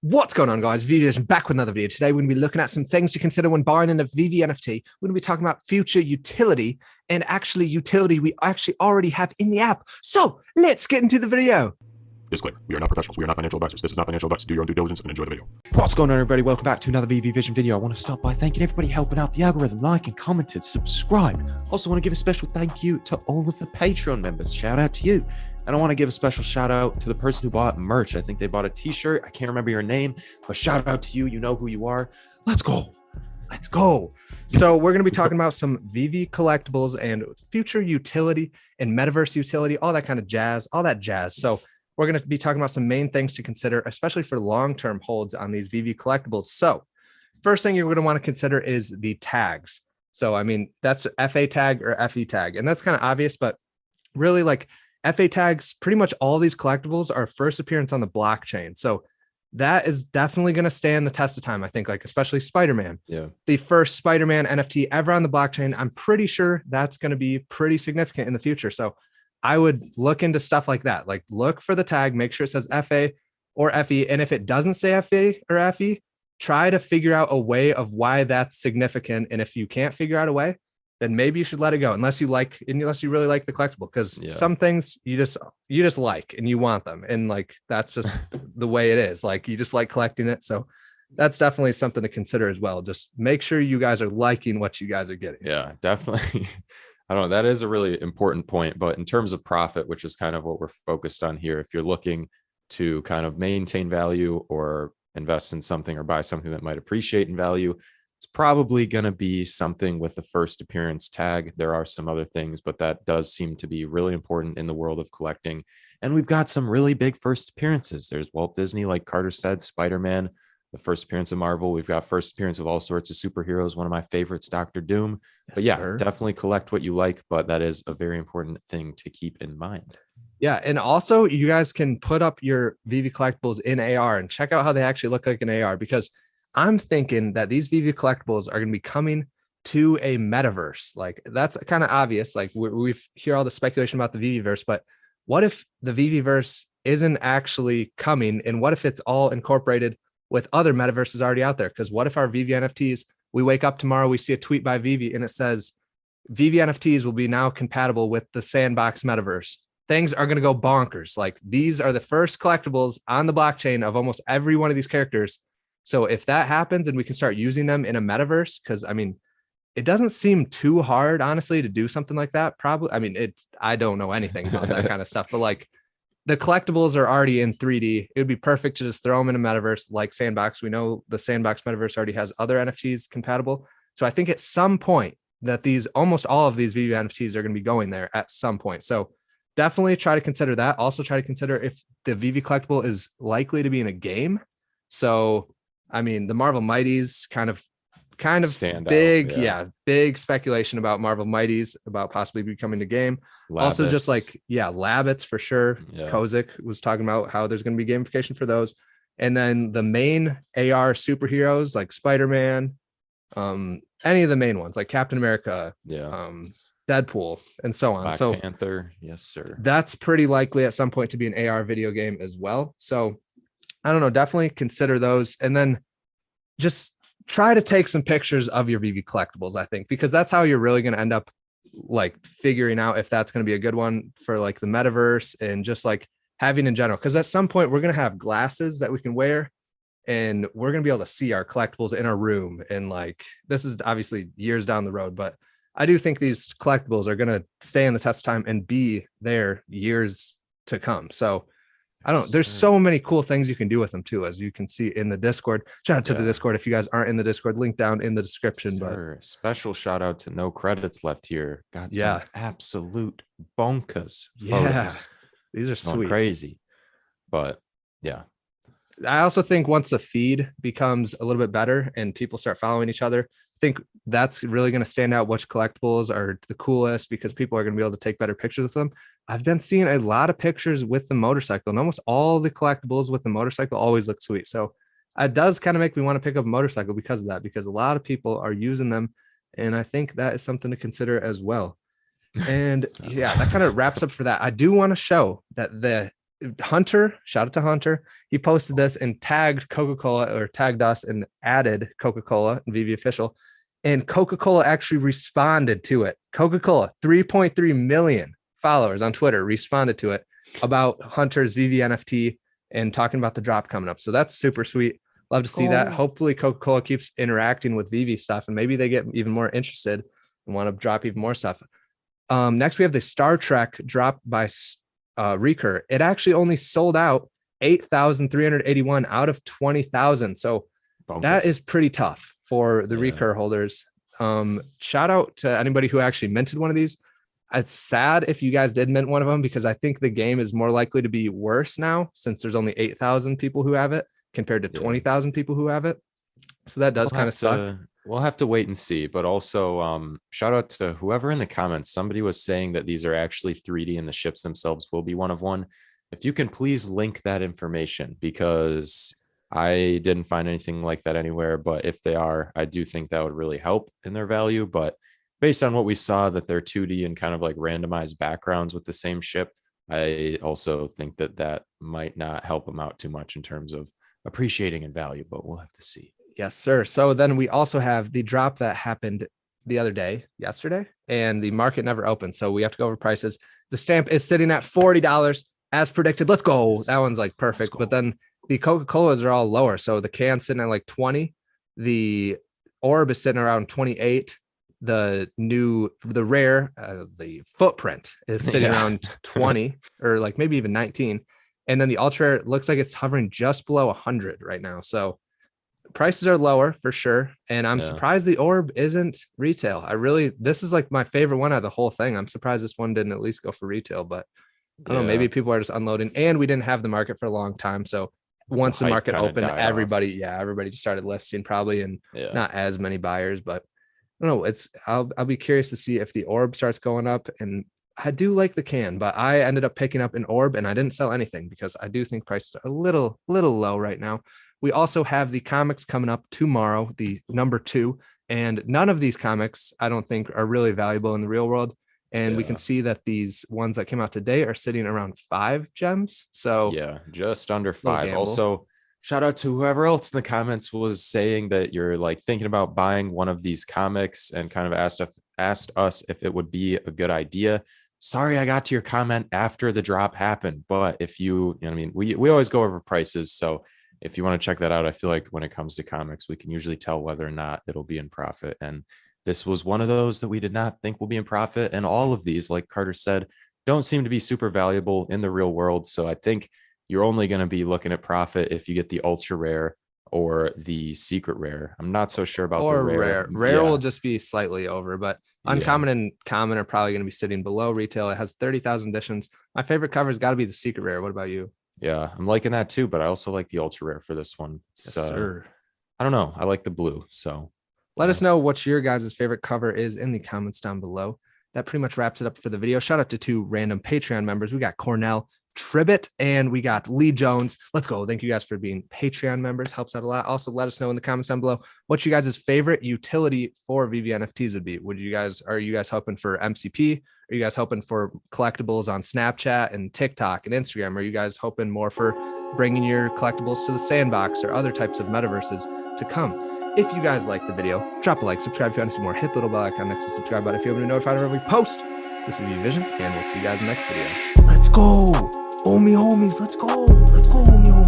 What's going on, guys? Veve Vision back with another video. Today, we're going to be looking at some things to consider when buying in a Veve NFT. We're going to be talking about future utility and actually utility we actually already have in the app. So let's get into the video. Disclaimer, we are not professionals. We are not financial advisors. This is not financial advice. Do your own due diligence and enjoy the video. What's going on, everybody? Welcome back to another Veve Vision video. I want to start by thanking everybody helping out the algorithm, liking, commented, subscribe. Also want to give a special thank you to all of the Patreon members. Shout out to you. And I want to give a special shout out to the person who bought merch. I think they bought a t-shirt. I can't remember your name, but shout out to you. You know who you are. Let's go. Let's go. So we're going to be talking about some Veve collectibles and future utility and metaverse utility, all that kind of jazz, So we're going to be talking about some main things to consider, especially for long-term holds on these Veve collectibles. So first thing you're going to want to consider is the tags. So, I mean, that's FA tag or FE tag, and that's kind of obvious, but really like FA tags, pretty much all these collectibles are first appearance on the blockchain. So that is definitely going to stand the test of time. I think, like, especially Spider-Man, the first Spider-Man NFT ever on the blockchain. I'm pretty sure that's going to be pretty significant in the future. So I would look into stuff like that, like look for the tag, make sure it says FA or FE. And if it doesn't say FA or FE, try to figure out a way of why that's significant. And if you can't figure out a way, then maybe you should let it go unless you really like the collectible, because some things you just like and you want them. And like, that's just the way it is. Like, you just like collecting it. So that's definitely something to consider as well. Just make sure you guys are liking what you guys are getting. Yeah, definitely. I don't know. That is a really important point. But in terms of profit, which is kind of what we're focused on here, if you're looking to kind of maintain value or invest in something or buy something that might appreciate in value, it's probably going to be something with the first appearance tag. There are some other things, but that does seem to be really important in the world of collecting. And we've got some really big first appearances. There's Walt Disney, like Carter said, Spider-Man, the first appearance of Marvel. We've got first appearance of all sorts of superheroes. One of my favorites, Dr. Doom. But yeah, definitely collect what you like, but that is a very important thing to keep in mind. Yeah. And also, you guys can put up your Veve collectibles in AR and check out how they actually look like in AR, because I'm thinking that these Veve collectibles are going to be coming to a metaverse. Like, that's kind of obvious. Like, we hear all the speculation about the Veveverse, but what if the Veveverse isn't actually coming? And what if it's all incorporated with other metaverses already out there? Because what if our Veve NFTs, we wake up tomorrow, we see a tweet by Veve and it says Veve NFTs will be now compatible with the Sandbox metaverse. Things are going to go bonkers. Like, these are the first collectibles on the blockchain of almost every one of these characters. So if that happens and we can start using them in a metaverse, because I mean, it doesn't seem too hard, honestly, to do something like that. Probably, I mean, I don't know anything about that kind of stuff, but like, the collectibles are already in 3D. It would be perfect to just throw them in a metaverse like Sandbox. We know the Sandbox metaverse already has other NFTs compatible. So I think at some point that almost all of these Veve NFTs are going to be going there at some point. So definitely try to consider that. Also try to consider if the Veve collectible is likely to be in a game. So I mean, the Marvel Mighties kind of stand big, out, big speculation about Marvel Mighties about possibly becoming a game. Labbits. Also, just like, Labbits for sure. Yeah. Kozik was talking about how there's going to be gamification for those. And then the main AR superheroes like Spider-Man, any of the main ones like Captain America, Deadpool, and so on. Black Panther, yes, sir. That's pretty likely at some point to be an AR video game as well. So I don't know, definitely consider those. And then just try to take some pictures of your Veve collectibles, I think, because that's how you're really going to end up like figuring out if that's going to be a good one for like the metaverse and just like having in general. Because at some point we're going to have glasses that we can wear and we're going to be able to see our collectibles in our room. And like, this is obviously years down the road, but I do think these collectibles are going to stay in the test of time and be there years to come. So I don't, there's so many cool things you can do with them too, as you can see in the Discord. Shout out to the Discord. If you guys aren't in the Discord, link down in the description. But special shout out to No Credits Left here. Got some absolute bonkers photos. These are sweet. Crazy. But yeah. I also think once the feed becomes a little bit better and people start following each other, I think that's really going to stand out which collectibles are the coolest, because people are going to be able to take better pictures with them. I've been seeing a lot of pictures with the motorcycle, and almost all the collectibles with the motorcycle always look sweet. So it does kind of make me want to pick up a motorcycle because of that, because a lot of people are using them. And I think that is something to consider as well. And that kind of wraps up for that. I do want to show that the Hunter, shout out to Hunter. He posted this and tagged Coca-Cola or tagged us and added Coca-Cola and VV official. And Coca-Cola actually responded to it. Coca-Cola, 3.3 million followers on Twitter responded to it about Hunter's VV NFT and talking about the drop coming up. So that's super sweet. Love to see that. Hopefully Coca-Cola keeps interacting with VV stuff and maybe they get even more interested and want to drop even more stuff. Next, we have the Star Trek drop by Recur. It actually only sold out 8,381 out of 20,000. So that is pretty tough for the Recur holders. Shout out to anybody who actually minted one of these. It's sad if you guys did mint one of them because I think the game is more likely to be worse now since there's only 8,000 people who have it compared to 20,000 people who have it. So that does kind of suck. We'll have to wait and see, but also shout out to whoever in the comments. Somebody was saying that these are actually 3D and the ships themselves will be one of one. If you can please link that information because I didn't find anything like that anywhere, but if they are, I do think that would really help in their value. But based on what we saw that they're 2D and kind of like randomized backgrounds with the same ship, I also think that that might not help them out too much in terms of appreciating in value, but we'll have to see. Yes, sir. So then we also have the drop that happened the other day, yesterday, and the market never opened. So we have to go over prices. The stamp is sitting at $40 as predicted. Let's go. That one's like perfect. But then the Coca-Colas are all lower. So the can's sitting at like 20. The orb is sitting around 28. The rare, the footprint is sitting around 20 or like maybe even 19. And then the ultra rare looks like it's hovering just below 100 right now. So prices are lower for sure. And I'm surprised the orb isn't retail. This is like my favorite one out of the whole thing. I'm surprised this one didn't at least go for retail, but I don't know, maybe people are just unloading and we didn't have the market for a long time. So once the market opened, everybody just started listing probably and not as many buyers, but I don't know. I'll be curious to see if the orb starts going up, and I do like the can, but I ended up picking up an orb and I didn't sell anything because I do think prices are a little low right now. We also have the comics coming up tomorrow, the number 2, and none of these comics I don't think are really valuable in the real world. And we can see that these ones that came out today are sitting around 5 gems. So just under 5. Also, shout out to whoever else in the comments was saying that you're like thinking about buying one of these comics and kind of asked us if it would be a good idea. Sorry, I got to your comment after the drop happened, but if you know what I mean, we always go over prices. So if you want to check that out, I feel like when it comes to comics, we can usually tell whether or not it'll be in profit. And this was one of those that we did not think will be in profit. And all of these, like Carter said, don't seem to be super valuable in the real world. So I think you're only going to be looking at profit if you get the ultra rare or the secret rare. I'm not so sure about the rare. Rare will just be slightly over, but uncommon and common are probably going to be sitting below retail. It has 30,000 editions. My favorite cover has got to be the secret rare. What about you? Yeah, I'm liking that too, but I also like the ultra rare for this one. Yes, sir. I don't know. I like the blue. So let us know what your guys' favorite cover is in the comments down below. That pretty much wraps it up for the video. Shout out to 2 random Patreon members. We got Cornell Tribbett and we got Lee Jones. Let's go. Thank you guys for being Patreon members. Helps out a lot. Also, let us know in the comments down below what you guys' favorite utility for VV NFTs would be. Are you guys hoping for MCP? Are you guys hoping for collectibles on Snapchat and TikTok and Instagram? Are you guys hoping more for bringing your collectibles to the sandbox or other types of metaverses to come? If you guys like the video, drop a like, subscribe if you want to see more, hit the little bell icon next to the subscribe button if you want to be notified whenever we post. This is Veve Vision, and we'll see you guys in the next video. Let's go. Homie, homies, let's go. Let's go, homie, homies.